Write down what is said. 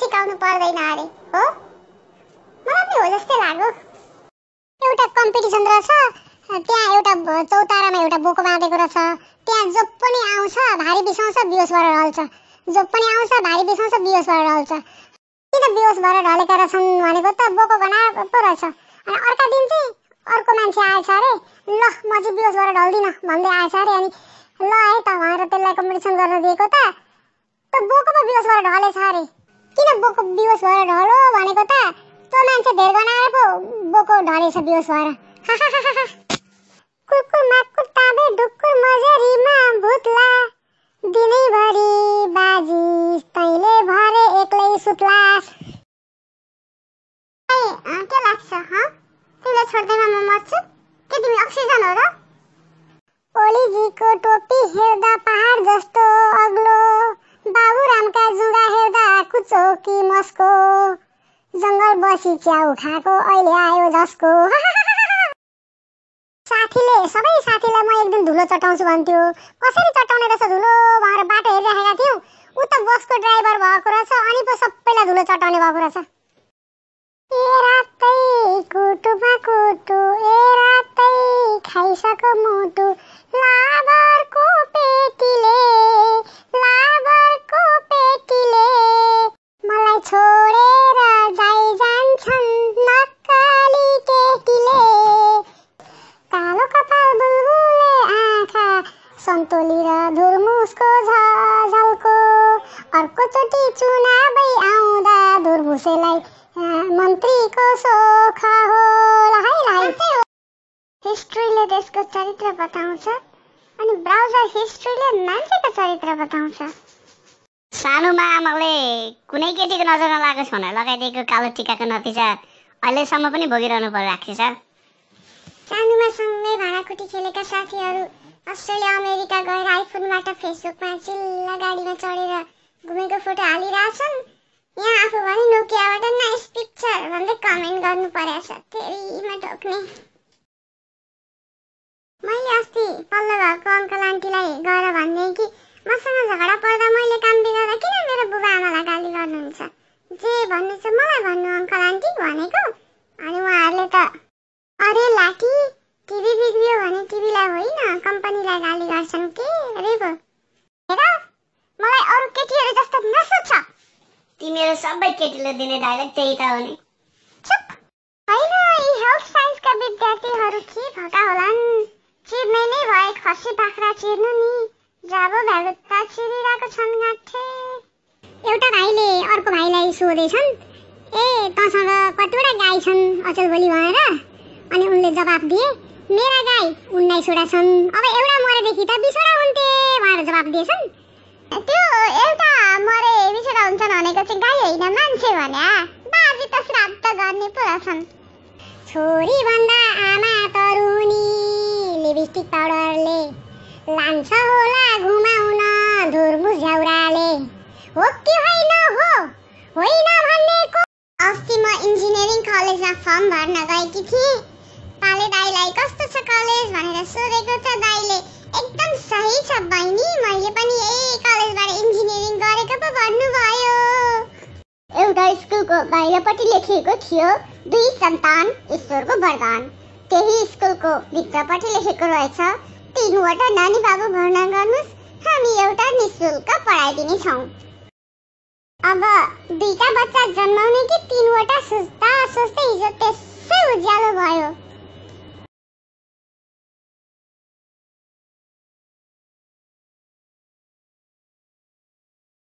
सिकाउनु पर्दैन अरे हो मलाई पनि हो जस्तै लाग्यो एउटा कम्पिटिसन रहेछ त्यहाँ एउटा चौतारामा एउटा बोको बाँधेको रहेछ त्यहाँ जो पनि आउँछ भारी बिसाउँछ बिहोस भएर ढल्छ जो पनि आउँछ भारी बिसाउँछ बिहोस भएर ढल्छ किन बिहोस भएर ढलेका रहेछन् भनेको त बोको गनाएको पो रहेछ अनि अर्का दिन चाहिँ अर्को मान्छे आएछ अरे ल म चाहिँ बिहोस भएर ढल्दिनँ भन्दै आएछ अरे अनि ल है त भनेर त्यसलाई कम्पिटिसन गर्न दिएको त बोको पो बिहोस भएर ढलेछ अरे किन बोको बिहोस भएर ढल्यो भनेको त त्यो मान्छे धेर गनाएर पो बोको ढलेछ बिहोस भएर कुकुरमा कुट्टाबे ढुक्कुर मजरीमा भुत्ला दिनैभरि बाजी तैले भरे एक्लै सुत्ला के लाग्छ तिमीलाई छोड्दैमा म मर्छु के तिमी अक्सिजन हो र ओलीजीको टोपी हेर्दा पहाड जस्तो अग्लो बाबुरामका जुगा हेर्दा कुचो कि मस्को जङ्गल बसी च्याउ खाएको अहिले आयो जसको साथीले सबै साथीलाई म एक दिन धुलो चटाउँछु भन्थ्यो कसरी चटाउने रहेछ धुलो भनेर बाटो हेरिराखेका थियौँ उ त बसको ड्राइभर भएको रहेछ अनि पो सबैलाई धुलो चटाउने भएको रहेछ ए रातै कुटुमा कुटु ए रातै खाइसक मुटु लाबरको पेटीले मलाई छोडेर जाइ जान्छन् नक्कली केटीले कालो कपाल बुलबुले आँखा सन्तोली र धुर्मुसको झलको अर्कोचोटि चुनावै आउँदा धुर्मुसेलाई मन्त्रीको सोख होला है हिस्ट्रीले देशको चरित्र बताउँछ अनि ब्राउजर हिस्ट्रीले मान्छेको चरित्र बताउँछ सानोमा आमाले कुनै केटीको नजर नलागोस् भनेर लगाइदिएको कालो टिकाको नतिजा अहिलेसम्म पनि भोगिरहनु परिरहेको छ सानोमा सँगै भाँडाकुटी खेलेका साथीहरू अस्ट्रेलिया अमेरिका गएर आइफोनबाट फेसबुकमा चिल्ला गाडीमा चढेर घुमेको फोटो हालिरहेछन् यहाँ आफू भने नोकियाबाट नाइस पिक्चर भन्दै कमेन्ट गर्नु परेछ तेरीमा ढोक्ने मैले अस्ति पल्लो घरको अङ्कल आन्टीलाई गएर भन्दै कि मसँग झगडा पर्दा मैले काम बिगार्दा किन मेरो बुबा आमालाई गाली गर्नुहुन्छ जे भन्नु छ मलाई भन्नु अङ्कल आन्टी भनेको अनि उहाँहरूले त अरे लाठी टिभी बिग्रियो भने टिभीलाई होइन कम्पनीलाई गाली गर्छन् के अरे पो हेर मलाई अरू केटीहरू जस्तो नसोच तिमीहरू सबै केटीले दिने डायलग त्यही त हो नि चुप होइन यी हेल्थ साइन्सका विद्यार्थीहरू के भएका होलान् चिर्नै भए खसी बाख्रा चिर्नु नि जब भ्यालुत्ता चिरिरहेको छन् गाठे एउटा भाइले अर्को भाइलाई सोधेछन् ए तँसँग कतिवटा गाई छन् अचल बोली भनेर अनि उनले जवाफ दिए मेरा गाई 19वटा छन् अब एउटा मरेदेखि त 20वटा हुन्थे भनेर जवाफ दिएछन् त्यो एउटा मरे 20वटा हुन्छन् भनेको चाहिँ गाई होइन मान्छे भने बाजे त श्राद्ध गर्ने पो रहेछन् छोरी भन्दा आमा तरुनी लिपस्टिक पाउडरले लान्छ होला घुमाउन धुर्मुस झ्याउराले हो कि होइन हो होइन भनेको अस्ति म इन्जिनियरिङ कलेजमा फर्म भर्न गएकी थिएँ पाले दाइलाई कस्तो छ कलेज भनेर सोधेको छ दाइले एकदम सही छ बहिनी मैले पनि यही कलेजबाट इन्जिनियरिङ गरेको पो भन्नुभयो एउटा स्कुलको बाहिरपट्टि लेखिएको थियो 2 सन्तान ईश्वरको वरदान त्यही स्कुलको भित्रपट्टि लेखेको रहेछ 3वटा नानी बाबु भर्ना गर्नुस् हामी एउटा निशुल्क पढाइ दिने छौं अब 2टा बच्चा जन्माउने कि 3वटा सोच्दा सोच्दै हिजो त्यसै उज्यालो भयो